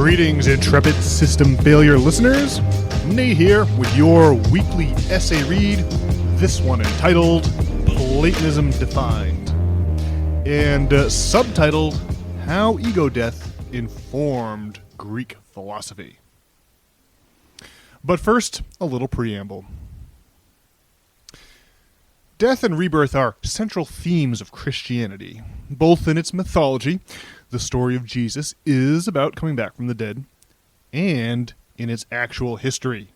Greetings, intrepid system failure listeners. Nate here with your weekly essay read, this one entitled Platonism Defined, and subtitled How Ego Death Informed Greek Philosophy. But first, a little preamble. Death and rebirth are central themes of Christianity, both in its mythology. The story of Jesus is about coming back from the dead, and in its actual history.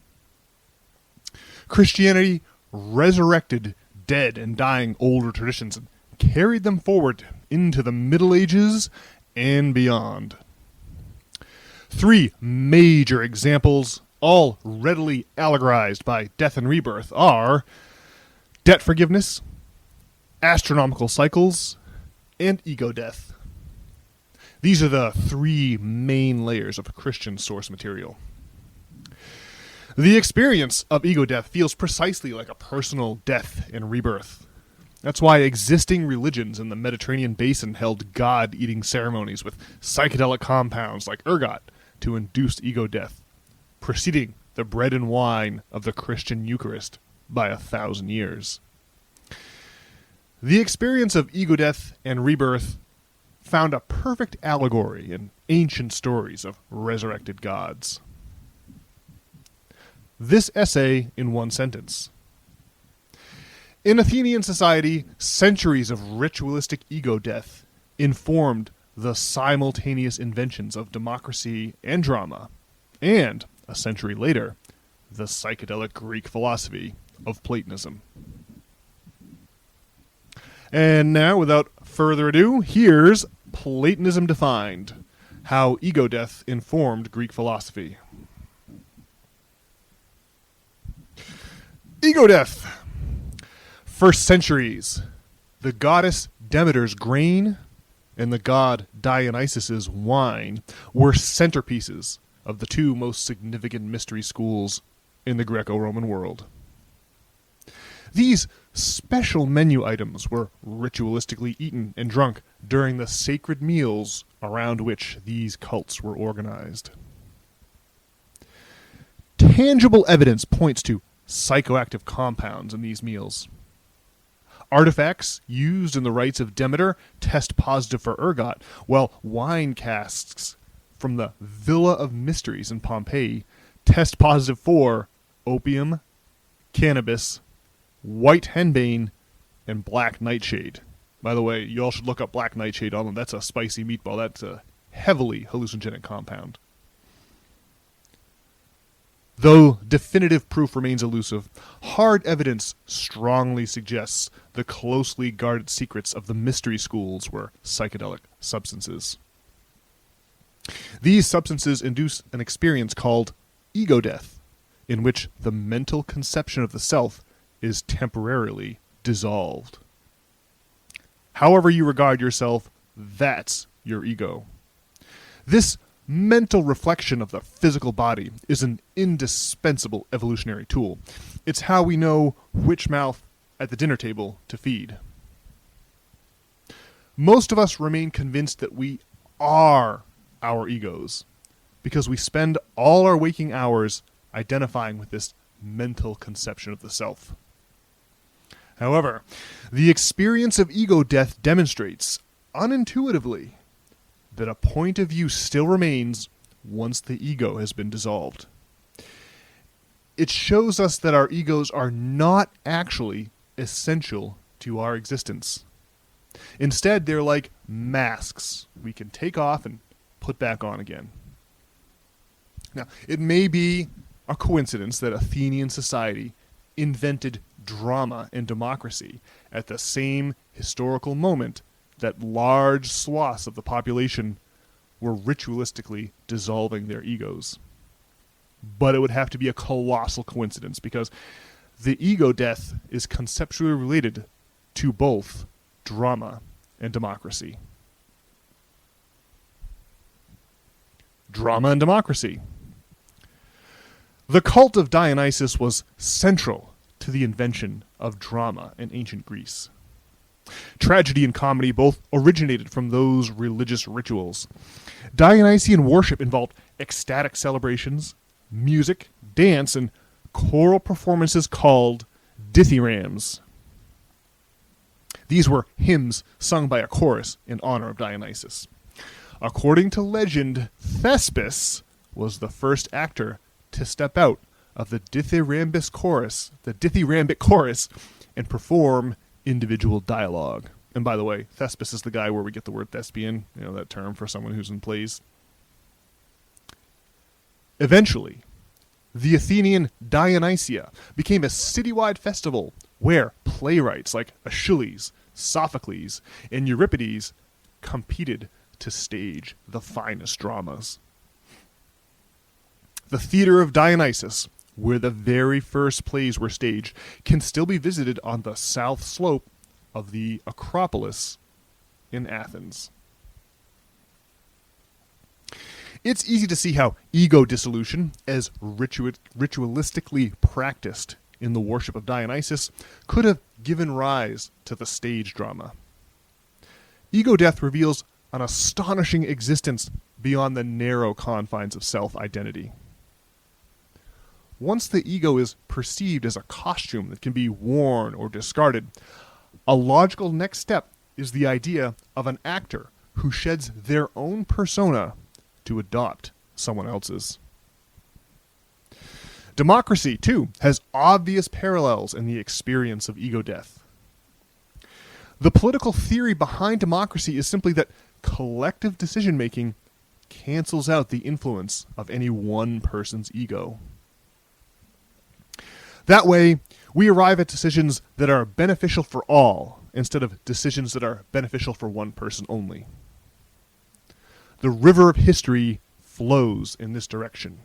Christianity resurrected dead and dying older traditions and carried them forward into the Middle Ages and beyond. Three major examples, all readily allegorized by death and rebirth, are debt forgiveness, astronomical cycles, and ego death. These are the three main layers of Christian source material. The experience of ego death feels precisely like a personal death and rebirth. That's why existing religions in the Mediterranean basin held god-eating ceremonies with psychedelic compounds like ergot to induce ego death, preceding the bread and wine of the Christian Eucharist by 1,000 years. The experience of ego death and rebirth found a perfect allegory in ancient stories of resurrected gods. This essay in one sentence. In Athenian society, centuries of ritualistic ego death informed the simultaneous inventions of democracy and drama, and, a century later, the psychedelic Greek philosophy of Platonism. And now, without further ado, here's Platonism Defined, How Ego Death Informed Greek Philosophy. Ego death. For centuries, the goddess Demeter's grain and the god Dionysus's wine were centerpieces of the two most significant mystery schools in the Greco-Roman world. These special menu items were ritualistically eaten and drunk during the sacred meals around which these cults were organized. Tangible evidence points to psychoactive compounds in these meals. Artifacts used in the rites of Demeter test positive for ergot, while wine casks from the Villa of Mysteries in Pompeii test positive for opium, cannabis, white henbane, and black nightshade. By the way, you all should look up black nightshade on them. That's a spicy meatball. That's a heavily hallucinogenic compound. Though definitive proof remains elusive, hard evidence strongly suggests the closely guarded secrets of the mystery schools were psychedelic substances. These substances induce an experience called ego death, in which the mental conception of the self is temporarily dissolved. However you regard yourself, that's your ego. This mental reflection of the physical body is an indispensable evolutionary tool. It's how we know which mouth at the dinner table to feed. Most of us remain convinced that we are our egos because we spend all our waking hours identifying with this mental conception of the self. However, the experience of ego death demonstrates, unintuitively, that a point of view still remains once the ego has been dissolved. It shows us that our egos are not actually essential to our existence. Instead, they're like masks we can take off and put back on again. Now, it may be a coincidence that Athenian society invented drama and democracy at the same historical moment that large swaths of the population were ritualistically dissolving their egos. But it would have to be a colossal coincidence because the ego death is conceptually related to both drama and democracy. Drama and democracy. The cult of Dionysus was central to the invention of drama in ancient Greece. Tragedy and comedy both originated from those religious rituals. Dionysian worship involved ecstatic celebrations, music, dance, and choral performances called dithyrambs. These were hymns sung by a chorus in honor of Dionysus. According to legend, Thespis was the first actor to step out of the dithyrambic chorus, and perform individual dialogue. And by the way, Thespis is the guy where we get the word thespian, that term for someone who's in plays. Eventually, the Athenian Dionysia became a citywide festival where playwrights like Aeschylus, Sophocles, and Euripides competed to stage the finest dramas. The Theater of Dionysus, where the very first plays were staged, can still be visited on the south slope of the Acropolis in Athens. It's easy to see how ego dissolution, as ritualistically practiced in the worship of Dionysus, could have given rise to the stage drama. Ego death reveals an astonishing existence beyond the narrow confines of self-identity. Once the ego is perceived as a costume that can be worn or discarded, a logical next step is the idea of an actor who sheds their own persona to adopt someone else's. Democracy, too, has obvious parallels in the experience of ego death. The political theory behind democracy is simply that collective decision-making cancels out the influence of any one person's ego. That way, we arrive at decisions that are beneficial for all, instead of decisions that are beneficial for one person only. The river of history flows in this direction.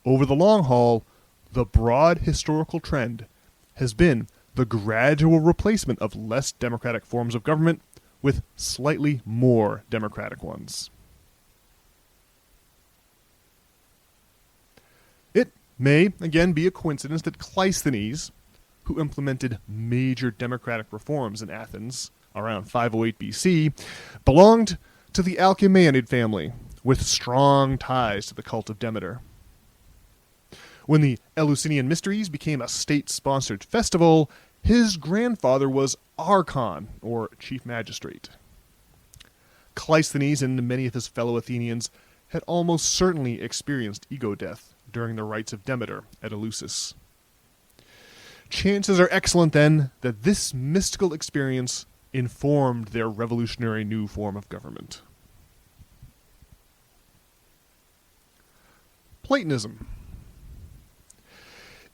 Over the long haul, the broad historical trend has been the gradual replacement of less democratic forms of government with slightly more democratic ones. It may, again, be a coincidence that Cleisthenes, who implemented major democratic reforms in Athens around 508 BC, belonged to the Alcmaeonid family, with strong ties to the cult of Demeter. When the Eleusinian Mysteries became a state-sponsored festival, his grandfather was Archon, or chief magistrate. Cleisthenes and many of his fellow Athenians had almost certainly experienced ego death during the rites of Demeter at Eleusis. Chances are excellent, then, that this mystical experience informed their revolutionary new form of government. Platonism.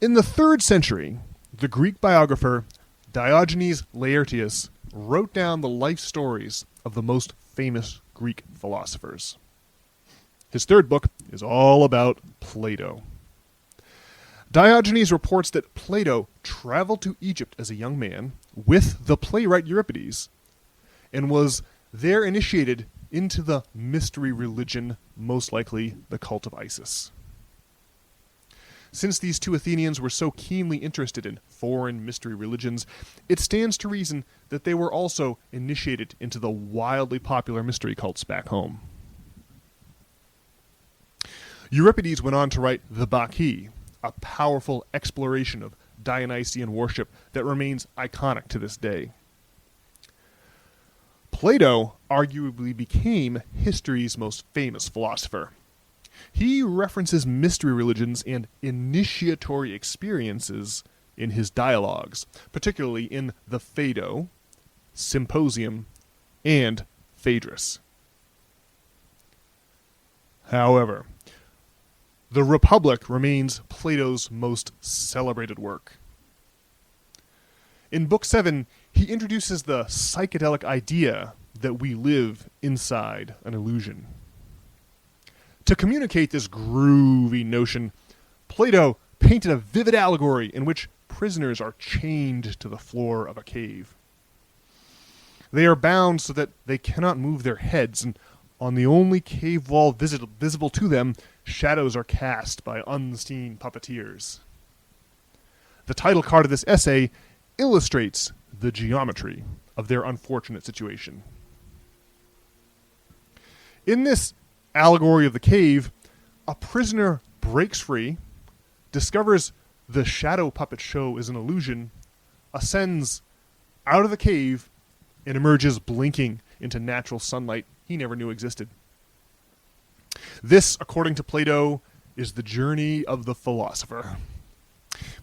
In the 3rd century, the Greek biographer Diogenes Laertius wrote down the life stories of the most famous Greek philosophers. His 3rd book is all about Plato. Diogenes reports that Plato traveled to Egypt as a young man with the playwright Euripides and was there initiated into the mystery religion, most likely the cult of Isis. Since these two Athenians were so keenly interested in foreign mystery religions, it stands to reason that they were also initiated into the wildly popular mystery cults back home. Euripides went on to write the Bacchae, a powerful exploration of Dionysian worship that remains iconic to this day. Plato arguably became history's most famous philosopher. He references mystery religions and initiatory experiences in his dialogues, particularly in the Phaedo, Symposium, and Phaedrus. However, the Republic remains Plato's most celebrated work. In Book 7, he introduces the psychedelic idea that we live inside an illusion. To communicate this groovy notion, Plato painted a vivid allegory in which prisoners are chained to the floor of a cave. They are bound so that they cannot move their heads, and on the only cave wall visible to them, shadows are cast by unseen puppeteers. The title card of this essay illustrates the geometry of their unfortunate situation. In this allegory of the cave, a prisoner breaks free, discovers the shadow puppet show is an illusion, ascends out of the cave, and emerges blinking into natural sunlight he never knew existed. This, according to Plato, is the journey of the philosopher.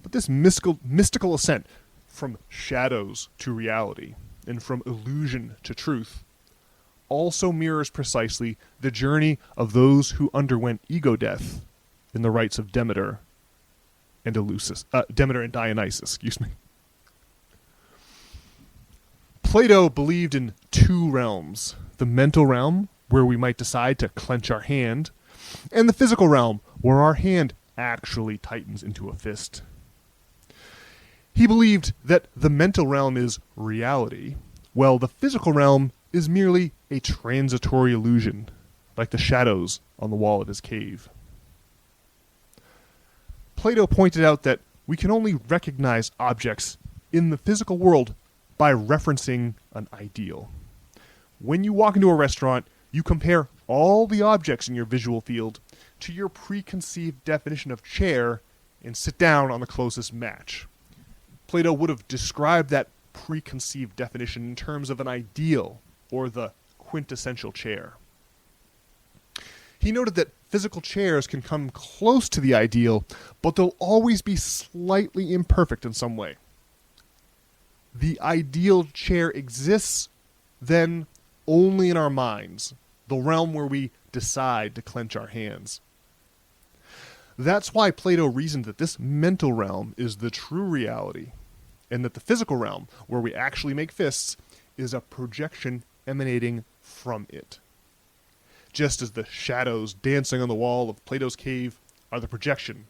But this mystical ascent from shadows to reality and from illusion to truth also mirrors precisely the journey of those who underwent ego death in the rites of Demeter and Dionysus. Plato believed in two realms: the mental realm, where we might decide to clench our hand, and the physical realm, where our hand actually tightens into a fist. He believed that the mental realm is reality, while the physical realm is merely a transitory illusion, like the shadows on the wall of his cave. Plato pointed out that we can only recognize objects in the physical world by referencing an ideal. When you walk into a restaurant, you compare all the objects in your visual field to your preconceived definition of chair and sit down on the closest match. Plato would have described that preconceived definition in terms of an ideal or the quintessential chair. He noted that physical chairs can come close to the ideal, but they'll always be slightly imperfect in some way. The ideal chair exists then only in our minds, the realm where we decide to clench our hands. That's why Plato reasoned that this mental realm is the true reality, and that the physical realm, where we actually make fists, is a projection emanating from it. Just as the shadows dancing on the wall of Plato's cave are the projection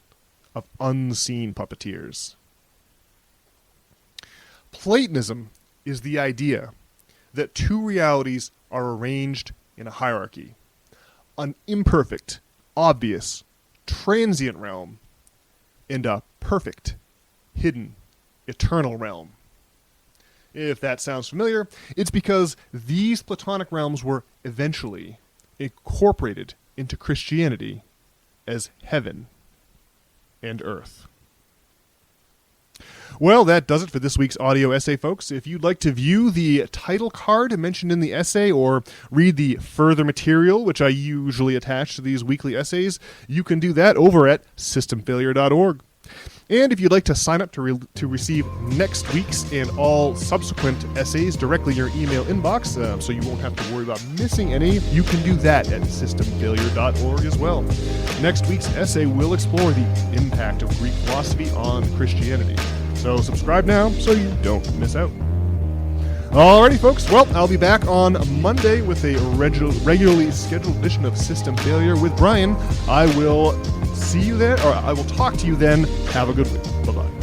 of unseen puppeteers. Platonism is the idea that two realities are arranged in a hierarchy: an imperfect, obvious, transient realm, and a perfect, hidden, eternal realm. If that sounds familiar, it's because these Platonic realms were eventually incorporated into Christianity as heaven and earth. Well, that does it for this week's audio essay, folks. If you'd like to view the title card mentioned in the essay or read the further material, which I usually attach to these weekly essays, you can do that over at systemfailure.org. And if you'd like to sign up to receive next week's and all subsequent essays directly in your email inbox, so you won't have to worry about missing any, you can do that at systemfailure.org as well. Next week's essay will explore the impact of Greek philosophy on Christianity. So subscribe now so you don't miss out. Alrighty, folks. Well, I'll be back on Monday with a regularly scheduled edition of System Failure with Brian. I will see you there, or I will talk to you then. Have a good week. Bye-bye.